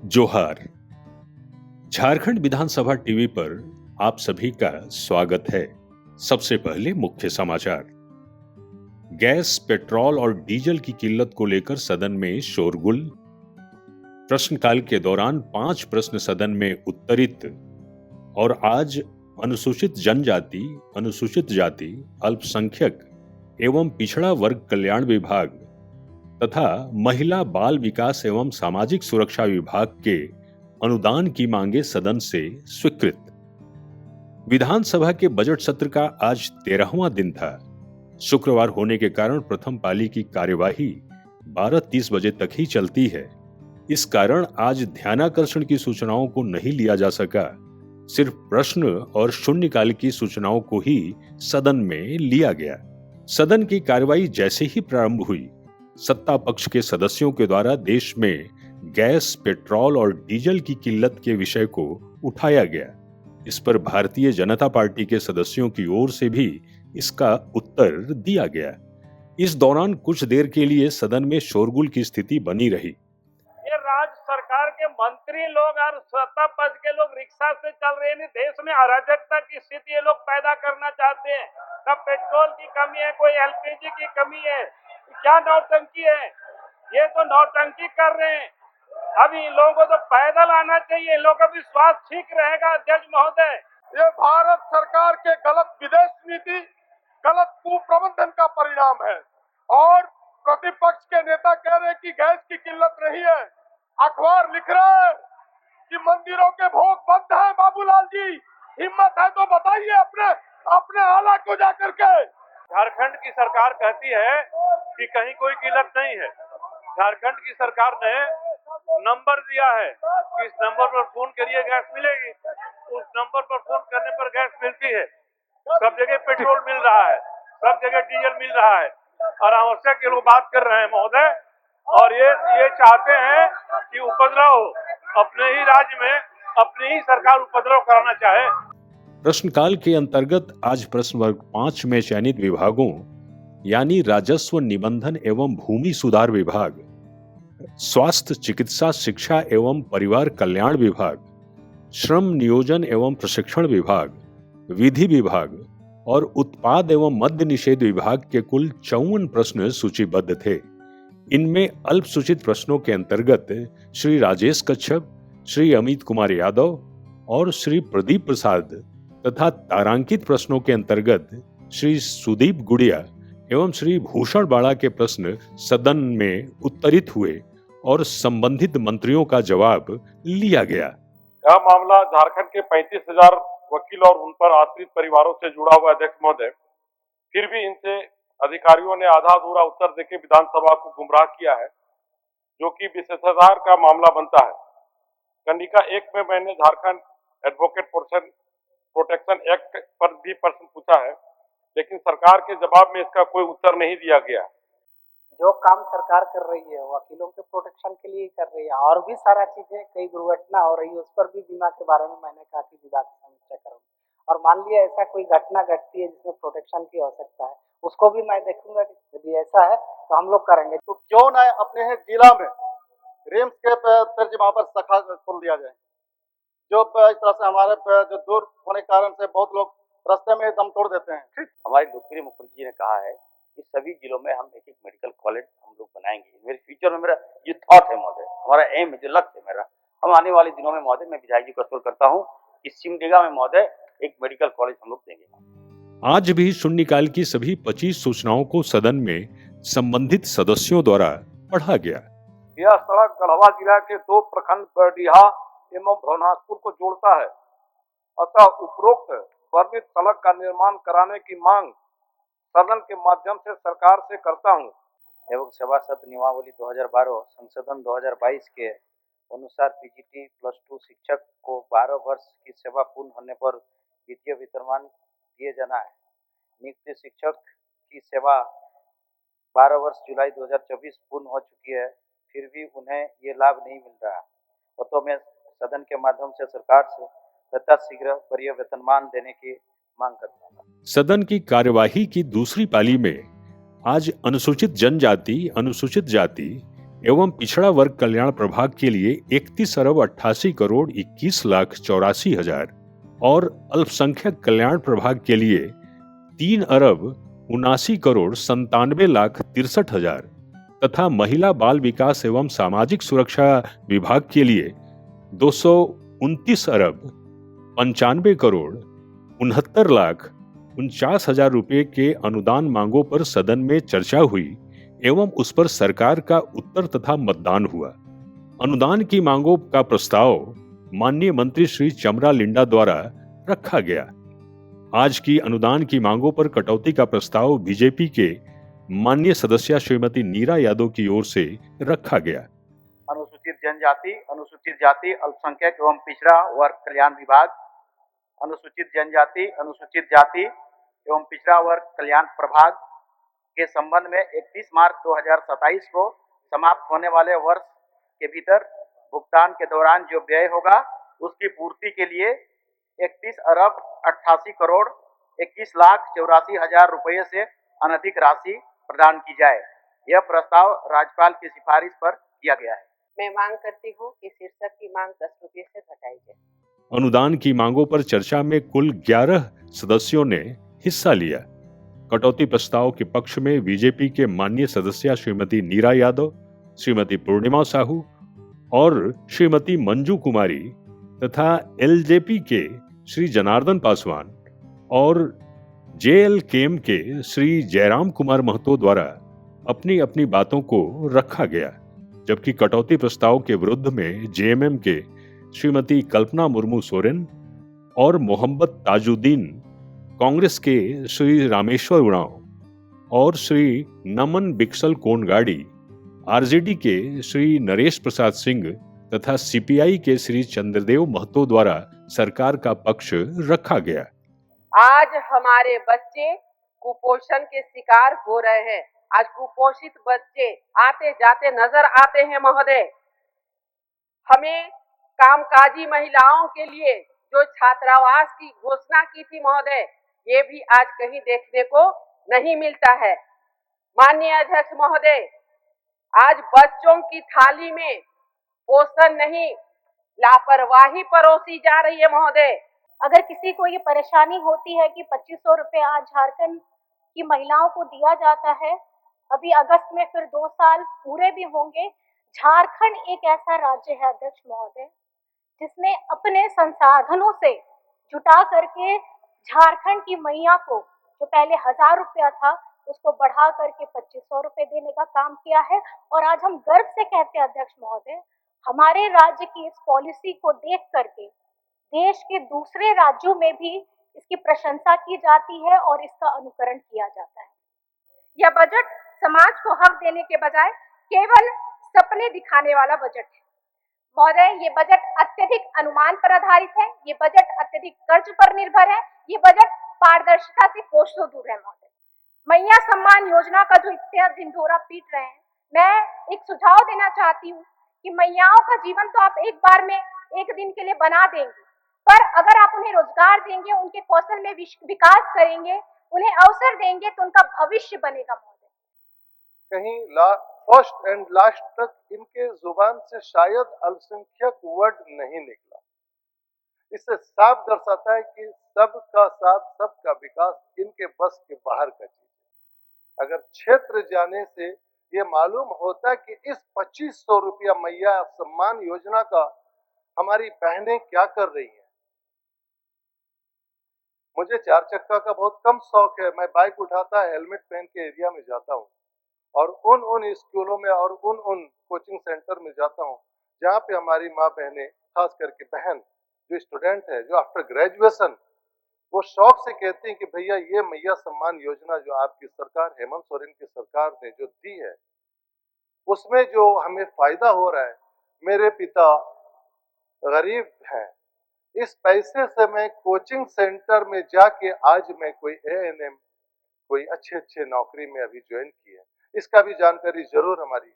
जोहार। झारखंड विधानसभा टीवी पर आप सभी का स्वागत है। सबसे पहले मुख्य समाचार। गैस, पेट्रोल और डीजल की किल्लत को लेकर सदन में शोरगुल। प्रश्नकाल के दौरान 5 प्रश्न सदन में उत्तरित। और आज अनुसूचित जनजाति, अनुसूचित जाति, अल्पसंख्यक एवं पिछड़ा वर्ग कल्याण विभाग तथा महिला बाल विकास एवं सामाजिक सुरक्षा विभाग के अनुदान की मांगे सदन से स्वीकृत। विधानसभा के बजट सत्र का आज 13वां दिन था। शुक्रवार होने के कारण प्रथम पाली की कार्यवाही 12:30 बजे तक ही चलती है। इस कारण आज ध्यानाकर्षण की सूचनाओं को नहीं लिया जा सका। सिर्फ प्रश्न और शून्यकाल की सूचनाओं को ही सदन में लिया गया। सदन की कार्यवाही जैसे ही प्रारंभ हुई, सत्ता पक्ष के सदस्यों के द्वारा देश में गैस, पेट्रोल और डीजल की किल्लत के विषय को उठाया गया। इस पर भारतीय जनता पार्टी के सदस्यों की ओर से भी इसका उत्तर दिया गया। इस दौरान कुछ देर के लिए सदन में शोरगुल की स्थिति बनी रही। ये राज्य सरकार के मंत्री लोग और सत्ता पक्ष के लोग रिक्शा से चल रहे हैं। देश में अराजकता की स्थिति ये लोग पैदा करना चाहते हैं। न पेट्रोल की कमी है, कोई एलपीजी की कमी है, क्या नौटंकी है। ये तो नौटंकी कर रहे हैं। अभी इन लोगों को तो पैदल आना चाहिए, इन लोगों का भी स्वास्थ्य ठीक रहेगा। अध्यक्ष महोदय, ये भारत सरकार के गलत विदेश नीति, गलत कुप्रबंधन का परिणाम है। और प्रतिपक्ष के नेता कह रहे हैं कि गैस की किल्लत नहीं है। अखबार लिख रहा है कि मंदिरों के भोग बंद हैं। बाबूलाल जी, हिम्मत है तो बताइए अपने आला को जाकर के। झारखंड की सरकार कहती है कि कहीं कोई किल्लत नहीं है। झारखंड की सरकार ने नंबर दिया है कि इस नंबर पर फोन करिए, गैस मिलेगी। उस नंबर पर फोन करने पर गैस मिलती है। सब जगह पेट्रोल मिल रहा है, सब जगह डीजल मिल रहा है। और अनावश्यक के लोग बात कर रहे हैं महोदय, और ये चाहते हैं कि उपद्रव हो। अपने ही राज्य में अपनी ही सरकार उपद्रव कराना चाहे। प्रश्नकाल के अंतर्गत आज प्रश्न वर्ग 5 में चयनित विभागों यानी राजस्व, निबंधन एवं भूमि सुधार विभाग, स्वास्थ्य, चिकित्सा, शिक्षा एवं परिवार कल्याण विभाग, श्रम, नियोजन एवं प्रशिक्षण विभाग, विधि विभाग और उत्पाद एवं मद्य निषेध विभाग के कुल 54 प्रश्न सूचीबद्ध थे। इनमें अल्पसूचित प्रश्नों के अंतर्गत श्री राजेश कच्छप, श्री अमित कुमार यादव और श्री प्रदीप प्रसाद तथा तारांकित प्रश्नों के अंतर्गत श्री सुदीप गुड़िया एवं श्री भूषण बाड़ा के प्रश्न सदन में उत्तरित हुए और संबंधित मंत्रियों का जवाब लिया गया। यह मामला झारखंड के 35,000 वकील और उन पर आश्रित परिवारों से जुड़ा हुआ। अध्यक्ष महोदय, फिर भी इनसे अधिकारियों ने आधा अधूरा उत्तर देकर विधानसभा को गुमराह किया है, जो कि विशेषाधिकार का मामला बनता है। कंडिका 1 में मैंने झारखंड एडवोकेट प्रोटेक्शन एक्ट पर भी प्रश्न पूछा है, लेकिन सरकार के जवाब में इसका कोई उत्तर नहीं दिया गया। जो काम सरकार कर रही है वकीलों के प्रोटेक्शन के लिए कर रही है, और भी सारा चीजें, कई दुर्घटना हो रही है, उस पर भी बीमा के बारे में मैंने कहा कि विभाग से समीक्षा करूंगा। और मान लिया ऐसा कोई घटना घटती है जिसमें प्रोटेक्शन की आवश्यकता है, उसको भी मैं देखूंगा कि यदि ऐसा है तो हम लोग करेंगे। तो क्यों न अपने जिला में रिम्स के तर्ज वहाँ पर शाखा खोल दिया जाए, जो इस तरह से हमारे जो दूर होने के कारण से बहुत लोग रास्ते में दम तोड़ देते हैं। हमारे लोकप्रिय मुख्यमंत्री जी ने कहा है कि सभी जिलों में हम एक मेडिकल कॉलेज हम लोग बनाएंगे। मेरे फ्यूचर में मेरा ये थॉट है महोदय, हमारा एम है, जो लक्ष्य है मेरा। हम आने वाले दिनों में महोदय, मैं विधायक जी को अस्पष्ट करता हूँ कि सिमडेगा में महोदय एक मेडिकल कॉलेज हम लोग देंगे। आज भी शून्यकाल की सभी 25 सूचनाओं को सदन में संबंधित सदस्यों द्वारा पढ़ा गया। यह सड़क गढ़वा जिला के 2 प्रखंड बरडीहा एवं भवनाथपुर को जोड़ता है। अतः उपरोक्त वर्णित सड़क का निर्माण कराने की मांग सदन के माध्यम से सरकार से करता हूँ। एवं सेवा सत्र नियमावली 2012 संशोधन 2022 के अनुसार पीजीटी +2 शिक्षक को 12 वर्ष की सेवा पूर्ण होने पर वित्तीय वेतनमान दिए जाना है। नियुक्त शिक्षक की सेवा 12 वर्ष जुलाई 2024 पूर्ण हो चुकी है, फिर भी उन्हें ये लाभ नहीं मिल रहा। तो मैं सदन के माध्यम से सरकार से यथाशीघ्र वरीय वेतनमान देने की मांग करता हूँ। सदन की कार्यवाही की दूसरी पाली में आज अनुसूचित जनजाति, अनुसूचित जाति एवं पिछड़ा वर्ग कल्याण प्रभाग के लिए 31 अरब 88 करोड़ 21 लाख 84 हजार और अल्पसंख्यक कल्याण प्रभाग के लिए 3 अरब 79 करोड़ 97 लाख 63 हजार तथा महिला बाल विकास एवं सामाजिक सुरक्षा विभाग के लिए 229 अरब 95 करोड़ 69 लाख 49 हजार रुपये के अनुदान मांगों पर सदन में चर्चा हुई एवं उस पर सरकार का उत्तर तथा मतदान हुआ। अनुदान की मांगों का प्रस्ताव माननीय मंत्री श्री चमरा लिंडा द्वारा रखा गया। आज की अनुदान की मांगों पर कटौती का प्रस्ताव बीजेपी के माननीय सदस्य श्रीमती नीरा यादव की ओर से रखा गया। अनुसूचित जनजाति, अनुसूचित जाति, अल्पसंख्यक एवं पिछड़ा वर्ग कल्याण विभाग, अनुसूचित जनजाति, अनुसूचित जाति एवं पिछड़ा वर्ग कल्याण प्रभाग के संबंध में 31 मार्च 2027 को समाप्त होने वाले वर्ष के भीतर भुगतान के दौरान जो व्यय होगा उसकी पूर्ति के लिए 31 अरब 88 करोड़ 21 लाख 84 हजार रुपये से अनधिक राशि प्रदान की जाए। यह प्रस्ताव राज्यपाल की सिफारिश पर किया गया है। मैं मांग करती हूँ कि शीर्षक की मांग 10 रुपये से घटाई जाए। अनुदान की मांगों पर चर्चा में कुल 11 सदस्यों ने हिस्सा लिया। कटौती प्रस्ताव के पक्ष में बीजेपी के माननीय सदस्य श्रीमती नीरा यादव, श्रीमती पूर्णिमा साहू और श्रीमती मंजू कुमारी तथा एलजेपी के श्री जनार्दन पासवान और जेएलकेएम के श्री जयराम कुमार महतो द्वारा अपनी अपनी बातों को रखा गया, जबकि कटौती प्रस्ताव के विरुद्ध में जेएमएम के श्रीमती कल्पना मुर्मू सोरेन और मोहम्मद ताजुद्दीन, कांग्रेस के श्री रामेश्वर उरांव और श्री नमन बिक्सल कोनगाड़ी, आरजेडी के श्री नरेश प्रसाद सिंह तथा सीपीआई के श्री चंद्रदेव महतो द्वारा सरकार का पक्ष रखा गया। आज हमारे बच्चे कुपोषण के शिकार हो रहे हैं। आज कुपोषित बच्चे आते जाते नजर आते हैं महोदय। हमें कामकाजी महिलाओं के लिए जो छात्रावास की घोषणा की थी महोदय, ये भी आज कहीं देखने को नहीं मिलता है। माननीय अध्यक्ष महोदय, आज बच्चों की थाली में पोषण नहीं, लापरवाही परोसी जा रही है महोदय। अगर किसी को ये परेशानी होती है कि 2500 रुपये आज झारखंड की महिलाओं को दिया जाता है, अभी अगस्त में फिर 2 साल पूरे भी होंगे। झारखंड एक ऐसा राज्य है अध्यक्ष महोदय जिसने अपने संसाधनों से जुटा करके झारखंड की मैया को जो पहले 1000 रुपया था उसको बढ़ा करके 2500 रुपये देने का काम किया है। और आज हम गर्व से कहते हैं अध्यक्ष महोदय, हमारे राज्य की इस पॉलिसी को देख करके देश के दूसरे राज्यों में भी इसकी प्रशंसा की जाती है और इसका अनुकरण किया जाता है। यह बजट समाज को हक देने के बजाय केवल सपने दिखाने वाला बजट है महोदय। ये बजट अत्यधिक अनुमान पर आधारित है, ये बजट अत्यधिक कर्ज पर निर्भर है, ये बजट पारदर्शिता से कोसों दूर है महोदय। मैया सम्मान योजना का जो इतना ढिंढोरा पीट रहे हैं, मैं एक सुझाव देना चाहती हूँ कि मैयाओं का जीवन तो आप एक बार में एक दिन के लिए बना देंगे, पर अगर आप उन्हें रोजगार देंगे, उनके कौशल में विकास करेंगे, उन्हें अवसर देंगे तो उनका भविष्य बनेगा महोदय। कहीं फर्स्ट एंड लास्ट तक इनके जुबान से शायद अल्पसंख्यक वर्ड नहीं निकला। इससे साफ दर्शाता है कि सबका साथ सबका विकास इनके बस के बाहर का चीज है। अगर क्षेत्र जाने से ये मालूम होता कि इस 2500 रुपया मैया सम्मान योजना का हमारी बहनें क्या कर रही हैं। मुझे 4 चक्का का बहुत कम शौक है। मैं बाइक उठाता हेलमेट पहन के एरिया में जाता हूँ और उन स्कूलों में और उन कोचिंग सेंटर में जाता हूँ जहाँ पे हमारी माँ बहनें, खास करके बहन जो स्टूडेंट है, जो आफ्टर ग्रेजुएशन, वो शौक से कहते हैं कि भैया ये मैया सम्मान योजना जो आपकी सरकार, हेमंत सोरेन की सरकार ने जो दी है, उसमें जो हमें फायदा हो रहा है। मेरे पिता गरीब हैं, इस पैसे से मैं कोचिंग सेंटर में जाके आज मैं कोई एएनएम, कोई अच्छे नौकरी में अभी ज्वाइन की है। इसका भी जानकारी जरूर हमारी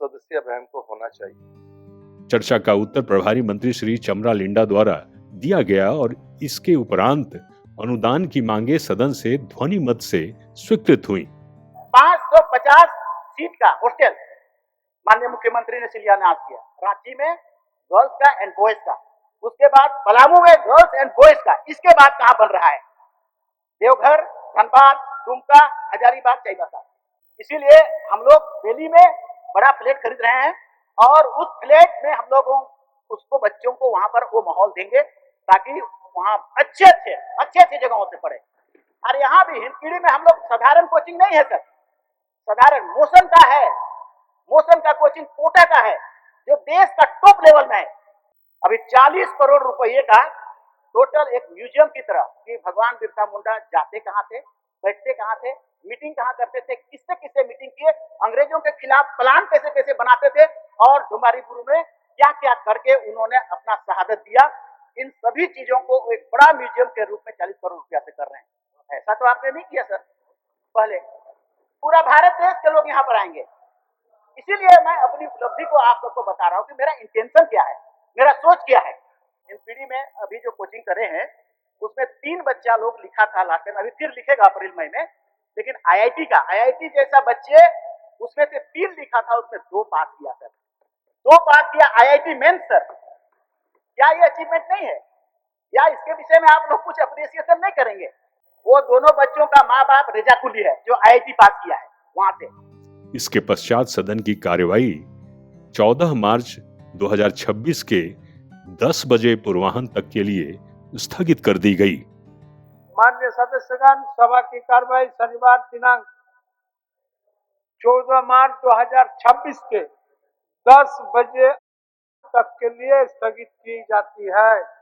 सदस्य बहन को होना चाहिए। चर्चा का उत्तर प्रभारी मंत्री श्री चमरा लिंडा द्वारा दिया गया और इसके उपरांत अनुदान की मांगे सदन से ध्वनि मत से स्वीकृत हुई। 550 सीट का हॉस्टल माननीय मुख्यमंत्री ने शिलान्यास किया, रांची में गर्ल्स का एंड बॉयज का, उसके बाद पलामू में गर्ल्स एंड बॉयज का, इसके बाद कहाँ बन रहा है? देवघर, धनबाद, दुमका, हजारीबाग, चाईबासा। इसीलिए हम लोग दिल्ली में बड़ा फ्लैट खरीद रहे हैं और उस फ्लैट में हम लोग उसको बच्चों को वहां पर वो माहौल देंगे ताकि वहां अच्छे जगहों से पढ़े। और यहाँ भी हिंदपीढ़ी में हम लोग साधारण कोचिंग नहीं है सर, साधारण मोशन का है, मोशन का कोचिंग कोटा का है जो देश का टॉप लेवल में है। अभी 40 करोड़ रुपए का टोटल एक म्यूजियम की तरह कि भगवान बिरसा मुंडा जाते कहाँ थे, बैठते कहाँ थे, मीटिंग कहाँ करते थे, किससे किससे मीटिंग किए, अंग्रेजों के खिलाफ प्लान कैसे कैसे बनाते थे और डुमारी गुरु में क्या क्या करके उन्होंने अपना शहादत दिया, इन सभी चीजों को एक बड़ा म्यूजियम के रूप में 40 करोड़ रुपया से कर रहे हैं। ऐसा तो आपने नहीं किया सर, पहले पूरा भारत देश के लोग यहाँ पर आएंगे। इसीलिए मैं अपनी उपलब्धि को आप सबको बता रहा हूँ कि मेरा इंटेंशन क्या है, मेरा सोच क्या है। इन पीढ़ी में अभी जो कोचिंग करे हैं उसमें 3 बच्चा लोग लिखा था लास्ट टाइम, अभी फिर लिखेगा अप्रैल मई में, लेकिन आईआईटी जैसा बच्चे उसमें से 3 लिखा था, उसमें 2 पास किया सर, 2 पास किया आईआईटी मेंस सर। क्या ये अचीवमेंट नहीं है? या इसके विषय में आप लोग कुछ अप्रिसिएशन नहीं करेंगे? वो दोनों बच्चों का माँ बाप रेजाकुली है जो आईआईटी पास किया है वहां से। इसके पश्चात सदन की कार्यवाही 14 मार्च 2026 के 10 बजे पूर्वाह्न तक के लिए स्थगित कर दी गई। माननीय सदस्यगण, सभा की कार्यवाही शनिवार दिनांक 14 मार्च 2026 के 10 बजे तक के लिए स्थगित की जाती है।